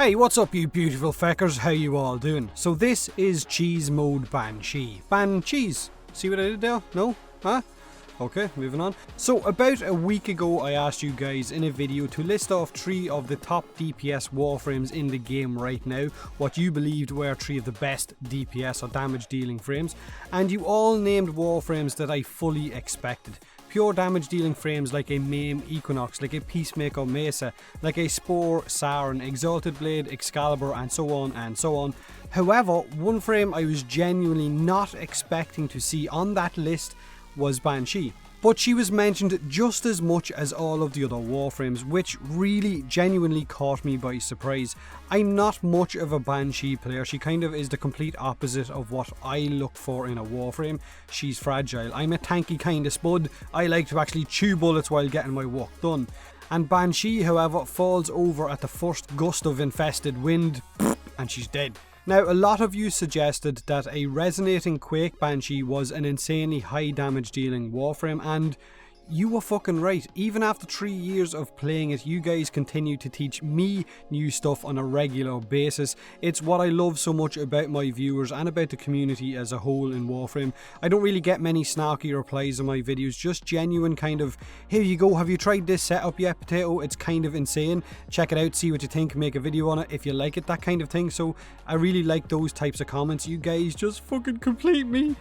Hey, what's up you beautiful feckers, how you all doing? So this is cheese mode Banshee. Bancheese. See what I did there? No? Huh? Okay, moving on. So about a week ago I asked you guys in a video to list off 3 of the top DPS Warframes in the game right now, what you believed were 3 of the best DPS or damage dealing frames, and you all named Warframes that I fully expected. Pure damage dealing frames like a Maim Equinox, like a Peacemaker Mesa, like a Spore Siren, Exalted Blade, Excalibur, and so on and so on. However, one frame I was genuinely not expecting to see on that list was Banshee. But she was mentioned just as much as all of the other Warframes, which really genuinely caught me by surprise. I'm not much of a Banshee player, she kind of is the complete opposite of what I look for in a Warframe. She's fragile, I'm a tanky kind of spud, I like to actually chew bullets while getting my work done. And Banshee, however, falls over at the first gust of infested wind, and she's dead. Now, a lot of you suggested that a resonating Quake Banshee was an insanely high damage dealing Warframe, and you were fucking right. Even after 3 years of playing it, you guys continue to teach me new stuff on a regular basis. It's what I love so much about my viewers and about the community as a whole in Warframe. I don't really get many snarky replies on my videos, just genuine kind of, here you go, have you tried this setup yet, potato? It's kind of insane. Check it out, see what you think, make a video on it if you like it, that kind of thing. So I really like those types of comments. You guys just fucking complete me.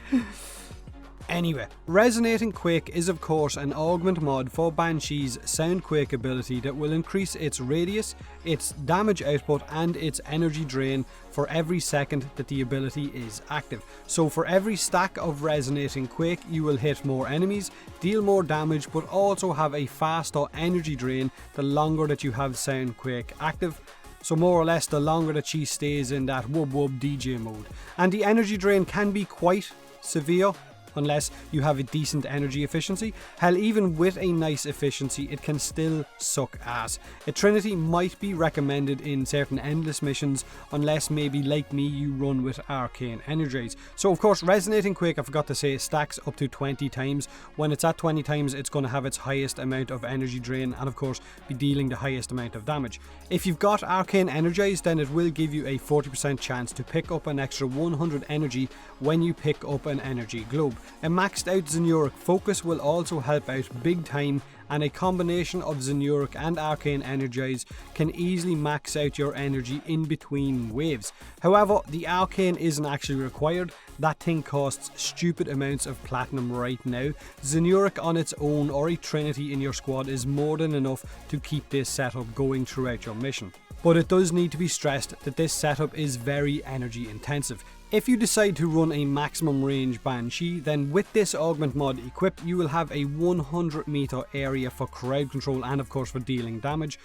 Anyway, Resonating Quake is of course an augment mod for Banshee's Sound Quake ability that will increase its radius, its damage output and its energy drain for every second that the ability is active. So for every stack of Resonating Quake you will hit more enemies, deal more damage, but also have a faster energy drain the longer that you have Sound Quake active. So more or less the longer that she stays in that wub wub DJ mode. And the energy drain can be quite severe, unless you have a decent energy efficiency. Hell, even with a nice efficiency, it can still suck ass. A Trinity might be recommended in certain endless missions, unless maybe like me you run with Arcane Energize. So of course Resonating Quake, I forgot to say, stacks up to 20 times. When it's at 20 times it's going to have its highest amount of energy drain and of course be dealing the highest amount of damage. If you've got Arcane Energize, then it will give you a 40% chance to pick up an extra 100 energy when you pick up an energy globe. A maxed out Zenuric focus will also help out big time, and a combination of Zenuric and Arcane Energize can easily max out your energy in between waves. However, the Arcane isn't actually required, that thing costs stupid amounts of platinum right now. Zenuric on its own or a Trinity in your squad is more than enough to keep this setup going throughout your mission. But it does need to be stressed that this setup is very energy intensive. If you decide to run a maximum range Banshee, then with this augment mod equipped you will have a 100 meter area for crowd control and of course for dealing damage,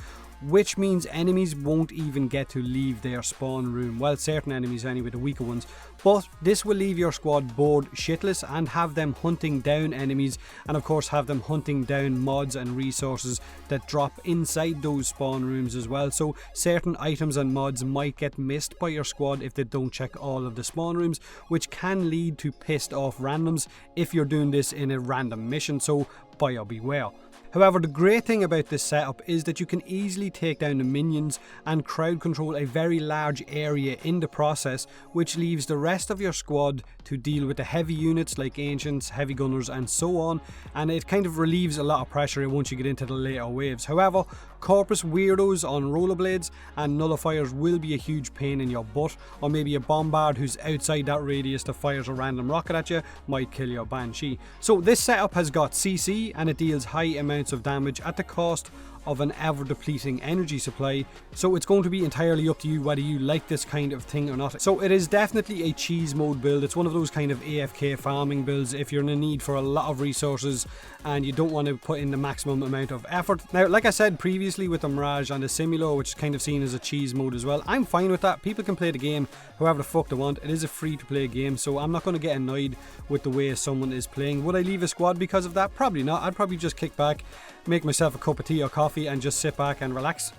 which means enemies won't even get to leave their spawn room. Well, certain enemies anyway, the weaker ones. But this will leave your squad bored shitless and have them hunting down enemies, and of course have them hunting down mods and resources that drop inside those spawn rooms as well. So certain items and mods might get missed by your squad if they don't check all of the spawn rooms, which can lead to pissed off randoms if you're doing this in a random mission, so buyer beware. However, the great thing about this setup is that you can easily take down the minions and crowd control a very large area in the process, which leaves the rest of your squad to deal with the heavy units like Ancients, Heavy Gunners and so on, and it kind of relieves a lot of pressure once you get into the later waves. However, Corpus Weirdos on rollerblades and Nullifiers will be a huge pain in your butt, or maybe a Bombard who's outside that radius that fires a random rocket at you might kill your Banshee. So this setup has got CC and it deals high amounts of damage at the cost of an ever depleting energy supply, so it's going to be entirely up to you whether you like this kind of thing or not. So it is definitely a cheese mode build. It's one of those kind of AFK farming builds if you're in a need for a lot of resources and you don't want to put in the maximum amount of effort. Now, like I said previously with the Mirage and the Simulo, which is kind of seen as a cheese mode as well, I'm fine with that. People can play the game however the fuck they want. It is a free to play game, so I'm not going to get annoyed with the way someone is playing. Would I leave a squad because of that? Probably not. I'd probably just kick back, make myself a cup of tea or coffee and just sit back and relax.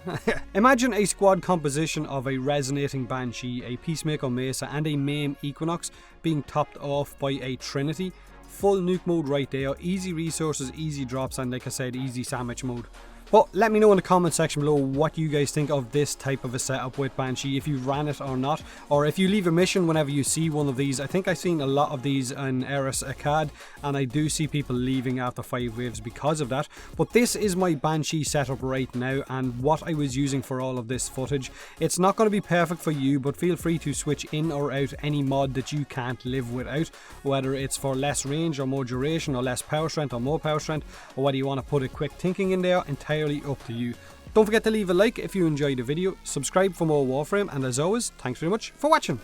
Imagine a squad composition of a Resonating Banshee, a Peacemaker Mesa and a Maim Equinox being topped off by a Trinity. Full nuke mode right there, easy resources, easy drops and like I said, easy Sammich mode. But let me know in the comment section below what you guys think of this type of a setup with Banshee, if you ran it or not, or if you leave a mission whenever you see one of these. I think I've seen a lot of these in Eris Acad, and I do see people leaving after 5 waves because of that. But this is my Banshee setup right now, and what I was using for all of this footage. It's not going to be perfect for you, but feel free to switch in or out any mod that you can't live without, whether it's for less range or more duration, or less power strength or more power strength, or whether you want to put a quick thinking in there. Entirely up to you. Don't forget to leave a like if you enjoyed the video, subscribe for more Warframe, and as always, thanks very much for watching.